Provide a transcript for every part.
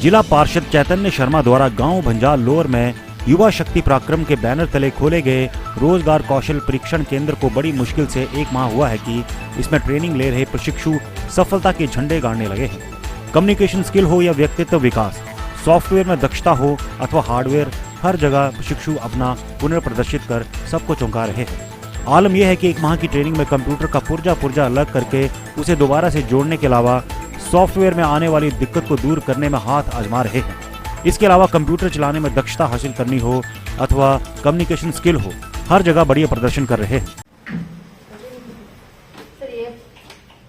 जिला पार्षद चैतन्य शर्मा द्वारा गांव भंजाल लोअर में युवा शक्ति पराक्रम के बैनर तले खोले गए रोजगार कौशल परीक्षण केंद्र को बड़ी मुश्किल से 1 माह हुआ है कि इसमें ट्रेनिंग ले रहे प्रशिक्षु सफलता के झंडे गाड़ने लगे हैं। कम्युनिकेशन स्किल हो या व्यक्तित्व विकास, सॉफ्टवेयर में दक्षता हो अथवा हार्डवेयर, हर जगह प्रशिक्षु अपना पुनर्प्रदर्शित कर सबको चौंका रहे हैं। आलम यह है कि 1 माह की ट्रेनिंग में कंप्यूटर का पुर्जा अलग करके उसे दोबारा से जोड़ने के अलावा सॉफ्टवेयर में आने वाली दिक्कत को दूर करने में हाथ आजमा रहे हैं। इसके अलावा कंप्यूटर चलाने में दक्षता हासिल करनी हो अथवा कम्युनिकेशन स्किल हो, हर जगह बढ़िया प्रदर्शन कर रहे हैं। सर ये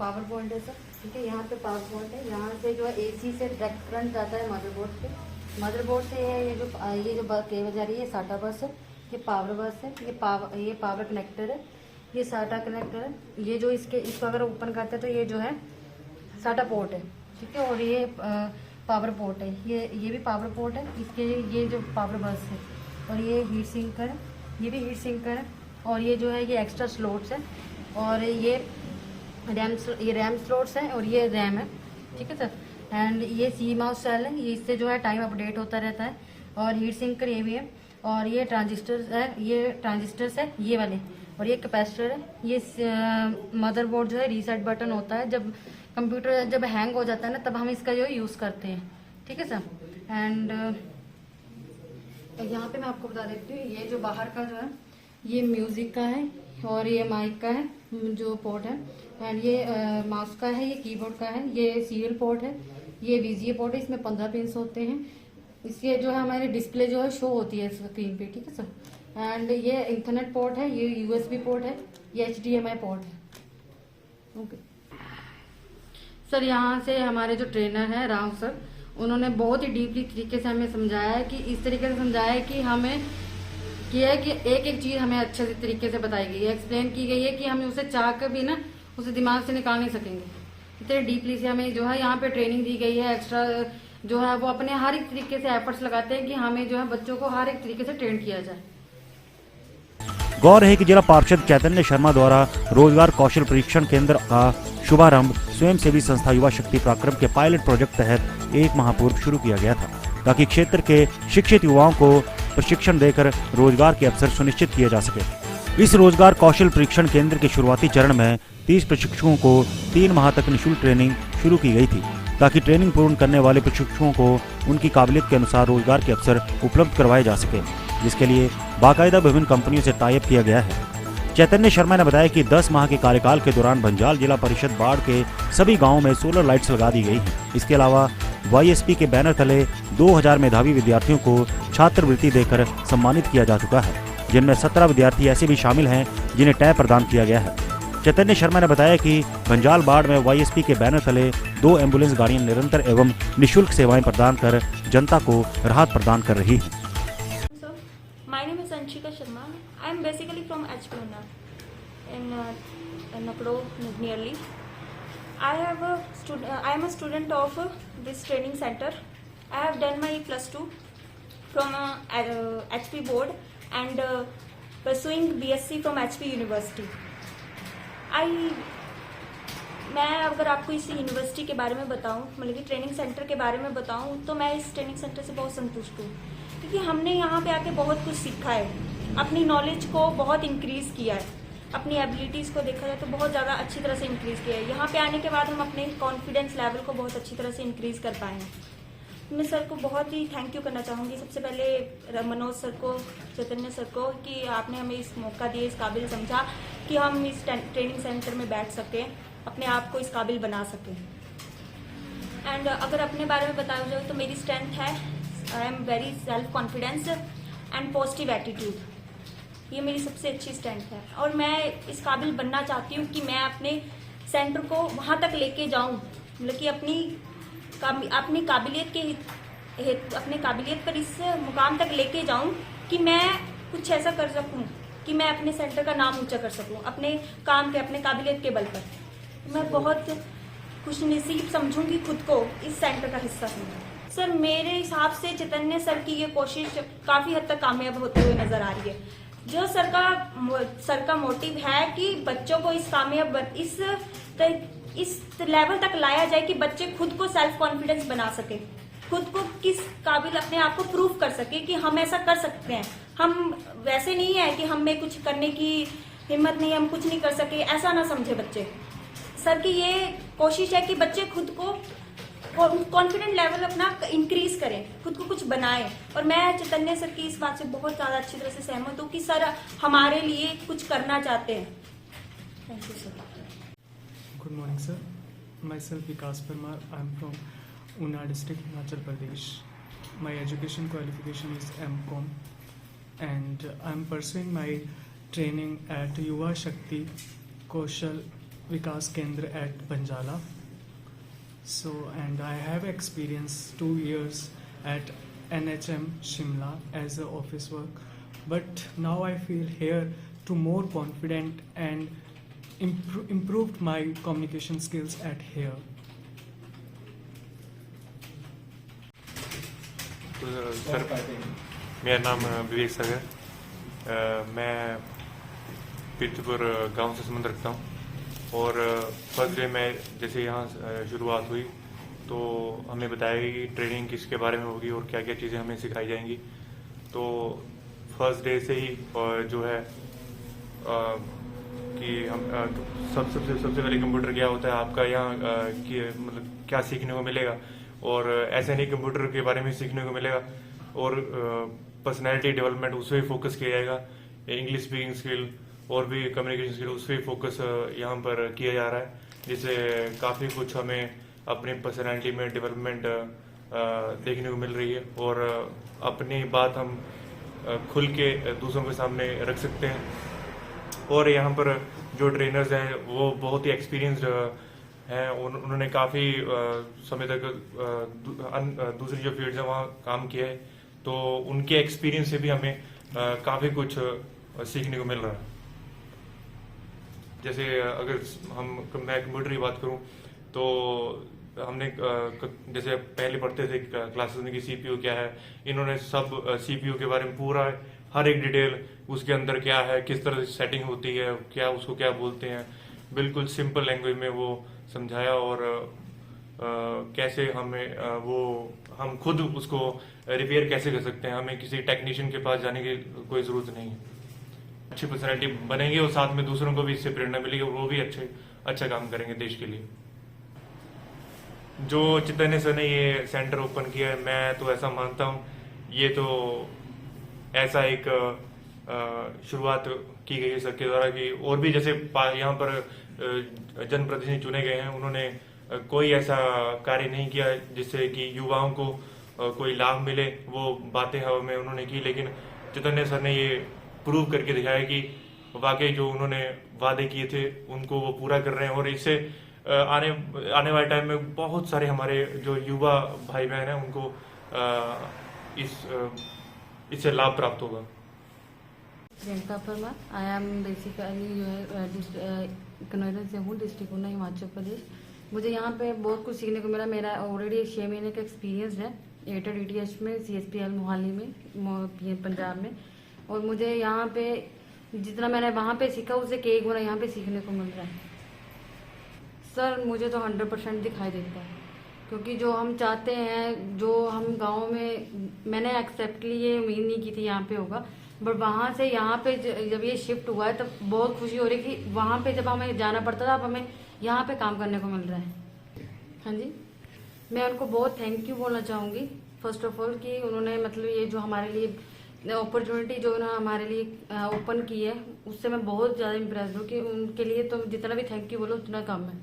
पावर पॉइंट है सर, ठीक है। यहाँ पे पावर पॉइंट है, यहाँ से जो है एसी से डायरेक्ट करंट जाता है मदरबोर्ड पे। मदरबोर्ड से ये जो केबल जा रही है साटा बस है, ये पावर बस है, ये पावर कनेक्टर है, ये साटा कनेक्टर है। ये जो इसको अगर ओपन करते हैं तो ये जो है साटा पोर्ट है, ठीक है। और ये पावर पोर्ट है, ये भी पावर पोर्ट है। इसके ये जो पावर बस है और ये हीट सिंकर है, ये भी हीट सिंकर है। और ये जो है ये एक्स्ट्रा स्लॉट्स है और ये रैम स्लॉट्स है और ये रैम है, ठीक है सर। एंड ये सी माउस सेल है, ये इससे जो है टाइम अपडेट होता रहता है। और हीट सिंकर ये भी है और ये ट्रांजिस्टर्स है ये वाले, और ये कैपेसिटर है। ये मदरबोर्ड जो है रीसेट बटन होता है, जब कंप्यूटर जब हैंग हो जाता है ना तब हम इसका जो है यूज़ करते हैं, ठीक है सर। एंड यहाँ पे मैं आपको बता देती हूँ, ये जो बाहर का जो है ये म्यूज़िक का है और ये माइक का है जो पोर्ट है। एंड ये माउस का है, ये कीबोर्ड का है, ये सीरियल पोर्ट है, ये वीजीए पोर्ट है। इसमें 15 पिन्स होते हैं। इसके जो है हमारी डिस्प्ले जो है शो होती है स्क्रीन पे, ठीक है सर। एंड ये इंटरनेट पोर्ट है, ये यूएसबी पोर्ट है, ये HDMI पोर्ट है, ओके सर। यहाँ से हमारे जो ट्रेनर हैं राव सर, उन्होंने बहुत ही डीपली तरीके से हमें समझाया है कि इस तरीके से समझाया है कि हमें किया है कि एक एक चीज़ हमें अच्छे तरीके से बताई गई है, एक्सप्लेन की गई है कि हमें उसे चाह कर भी ना उसे दिमाग से निकाल नहीं सकेंगे। इतने डीपली से हमें जो है यहाँ पे ट्रेनिंग दी गई है। एक्स्ट्रा जो है वो अपने हर एक तरीके से एफर्ट्स लगाते हैं कि हमें जो है बच्चों को हर एक तरीके से ट्रेन किया जाए। गौर है कि जिला पार्षद चैतन्य शर्मा द्वारा रोजगार कौशल परीक्षण केंद्र का शुभारंभ स्वयंसेवी संस्था युवा शक्ति पराक्रम के पायलट प्रोजेक्ट तहत 1 माह पूर्व शुरू किया गया था, ताकि क्षेत्र के शिक्षित युवाओं को प्रशिक्षण देकर रोजगार के अवसर सुनिश्चित किए जा सके। इस रोजगार कौशल परीक्षण केंद्र के शुरुआती चरण में 30 प्रशिक्षुओं को 3 माह तक निःशुल्क ट्रेनिंग शुरू की गई थी, ताकि ट्रेनिंग पूर्ण करने वाले प्रशिक्षुओं को उनकी काबिलियत के अनुसार रोजगार के अवसर उपलब्ध करवाए जा सके, जिसके लिए बाकायदा विभिन्न कंपनियों से टाई अप किया गया है। चैतन्य शर्मा ने बताया कि 10 माह के कार्यकाल के दौरान भंजाल जिला परिषद बाढ़ के सभी गांवों में सोलर लाइट्स लगा दी गई हैं। इसके अलावा YSP के बैनर तले 2000 मेधावी विद्यार्थियों को छात्रवृत्ति देकर सम्मानित किया जा चुका है, जिनमें 17 विद्यार्थी ऐसे भी शामिल हैं जिन्हें टैब प्रदान किया गया है। चैतन्य शर्मा ने बताया कि भंजाल बाढ़ में YSP के बैनर तले 2 एम्बुलेंस गाड़ियां निरंतर एवं निःशुल्क सेवाएं प्रदान कर जनता को राहत प्रदान कर रही हैं। My name is Anshika Sharma. I am basically from HP in Nakdo nearly. I am a student of this training center. I have done my +2 from HP board and pursuing BSc from HP University. मैं अगर आपको इस university के बारे में बताऊं, मतलब कि ट्रेनिंग सेंटर के बारे में बताऊं, तो मैं इस ट्रेनिंग सेंटर से बहुत संतुष्ट हूँ, क्योंकि हमने यहाँ पे आके बहुत कुछ सीखा है, अपनी नॉलेज को बहुत इंक्रीज़ किया है, अपनी एबिलिटीज़ को देखा जाए तो बहुत ज़्यादा अच्छी तरह से इंक्रीज़ किया है। यहाँ पे आने के बाद हम अपने कॉन्फिडेंस लेवल को बहुत अच्छी तरह से इंक्रीज़ कर पाए हैं। मैं सर को बहुत ही थैंक यू करना चाहूँगी, सबसे पहले मनोज सर को, चैतन्य सर को, कि आपने हमें इस मौका दिया, इस काबिल समझा कि हम इस ट्रेनिंग सेंटर में बैठ सकें, अपने आप को इस काबिल बना सकें। एंड अगर अपने बारे में बताया जाए तो मेरी स्ट्रेंथ है, I am very self confidence and positive attitude. ये मेरी सबसे अच्छी स्ट्रेंथ है और मैं इस काबिल बनना चाहती हूँ कि मैं अपने सेंटर को वहाँ तक लेके जाऊँ, मतलब कि अपनी काबिलियत पर इस मुकाम तक लेके जाऊँ कि मैं कुछ ऐसा कर सकूँ कि मैं अपने सेंटर का नाम ऊंचा कर सकूँ, अपने काम पे, अपने काबिलियत के बल पर। मैं बहुत खुशनसीब समझूंगी खुद को इस सेंटर का हिस्सा समझूं। सर मेरे हिसाब से चैतन्य सर की ये कोशिश काफ़ी हद तक कामयाब होते हुए नजर आ रही है। जो सर का मोटिव है कि बच्चों को इस लेवल तक लाया जाए कि बच्चे खुद को सेल्फ कॉन्फिडेंस बना सके, खुद को किस काबिल अपने आप को प्रूव कर सके कि हम ऐसा कर सकते हैं। हम वैसे नहीं है कि हम में कुछ करने की हिम्मत नहीं, हम कुछ नहीं कर सके, ऐसा ना समझे बच्चे। सर की ये कोशिश है कि बच्चे खुद को कॉन्फिडेंट लेवल अपना इंक्रीज करें, खुद को कुछ बनाएं। और मैं चैतन्य सर की इस बात से बहुत ज़्यादा अच्छी तरह से सहमत हूँ कि सर हमारे लिए कुछ करना चाहते हैं। Thank you sir. Good morning, sir. Myself Vikas Parmar. I'm from Una district, Himachal Pradesh. My education qualification is M.Com, and I'm pursuing my training at Yuva Shakti Kaushal Vikas Kendra at Banjala. So, and I have experience 2 years at NHM Shimla as a office work, but now I feel here to more confident and improved my communication skills at here. तो sir, मेरा नाम विवेक सागर, मैं पीरथपुर गांव से संबंध रखता हूँ। और फर्स्ट डे में जैसे यहाँ शुरुआत हुई तो हमें बताया गया कि ट्रेनिंग किसके बारे में होगी और क्या क्या चीज़ें हमें सिखाई जाएंगी। तो फर्स्ट डे से ही जो है कि हम सबसे पहले कंप्यूटर क्या होता है आपका यहाँ कि मतलब क्या सीखने को मिलेगा, और ऐसे नहीं कंप्यूटर के बारे में सीखने को मिलेगा, और पर्सनैलिटी डेवलपमेंट उस पर भी फोकस किया जाएगा। इंग्लिश स्पीकिंग स्किल और भी कम्युनिकेशन स्किल उस पर भी फोकस यहाँ पर किया जा रहा है, जिससे काफ़ी कुछ हमें अपनी पर्सनैलिटी में डेवलपमेंट देखने को मिल रही है और अपनी बात हम खुल के दूसरों के सामने रख सकते हैं। और यहाँ पर जो ट्रेनर्स हैं वो बहुत ही एक्सपीरियंस्ड हैं, उन्होंने काफ़ी समय तक दूसरी जो फील्ड्स हैं वहाँ काम किया है, तो उनके एक्सपीरियंस से भी हमें काफ़ी कुछ सीखने को मिल रहा है। जैसे अगर मैं कंप्यूटर की बात करूँ तो हमने जैसे पहले पढ़ते थे क्लासेस में कि सीपीयू क्या है, इन्होंने सब सीपीयू के बारे में पूरा हर एक डिटेल, उसके अंदर क्या है, किस तरह से सेटिंग होती है, क्या उसको क्या बोलते हैं, बिल्कुल सिंपल लैंग्वेज में वो समझाया। और कैसे हमें हम खुद उसको रिपेयर कैसे कर सकते हैं, हमें किसी टेक्नीशियन के पास जाने की कोई ज़रूरत नहीं है। अच्छी पर्सनैलिटी बनेंगे और साथ में दूसरों को भी इससे प्रेरणा मिलेगी और वो भी अच्छा काम करेंगे देश के लिए। जो चैतन्य सर ने ये सेंटर ओपन किया है, मैं तो ऐसा मानता हूँ ये तो ऐसा एक शुरुआत की गई है सर के द्वारा कि और भी जैसे यहाँ पर जनप्रतिनिधि चुने गए हैं, उन्होंने कोई ऐसा कार्य नहीं किया जिससे कि युवाओं को कोई लाभ मिले, वो बातें हवा में उन्होंने की, लेकिन चैतन्य सर ने ये प्रूव करके दिखाया कि वाकई जो उन्होंने वादे किए थे उनको वो पूरा कर रहे हैं। और इससे आने वाले टाइम में बहुत सारे हमारे जो युवा भाई बहन हैं उनको इससे लाभ प्राप्त होगा। Priyanka Parmar, I am basically जो है कन्वर्जन से हूँ, डिस्ट्रिक्ट ऊना, हिमाचल प्रदेश। मुझे यहाँ पे बहुत कुछ सीखने को मिला। मेरा ऑलरेडी 6 महीने का एक्सपीरियंस है एयरटेल डीटीएच में, CSPL मोहाली में, पंजाब में। और मुझे यहाँ पे जितना मैंने वहाँ पे सीखा उससे कई गुना यहाँ पे सीखने को मिल रहा है। सर मुझे तो 100% दिखाई देता है, क्योंकि जो हम चाहते हैं, जो हम गांव में, मैंने एक्सेप्टली ये उम्मीद नहीं की थी यहाँ पे होगा, बट वहाँ से यहाँ पे जब ये शिफ्ट हुआ है तब बहुत खुशी हो रही है कि वहाँ पे जब हमें जाना पड़ता था अब हमें यहाँ पे काम करने को मिल रहा है। हाँ जी, मैं उनको बहुत थैंक यू बोलना चाहूँगी फर्स्ट ऑफ ऑल कि उन्होंने मतलब ये जो हमारे लिए अपॉर्चुनिटी जो उन्होंने हमारे लिए ओपन की है, उससे मैं बहुत ज़्यादा इम्प्रेस हूँ कि उनके लिए तो जितना भी थैंक यू बोलो उतना कम है।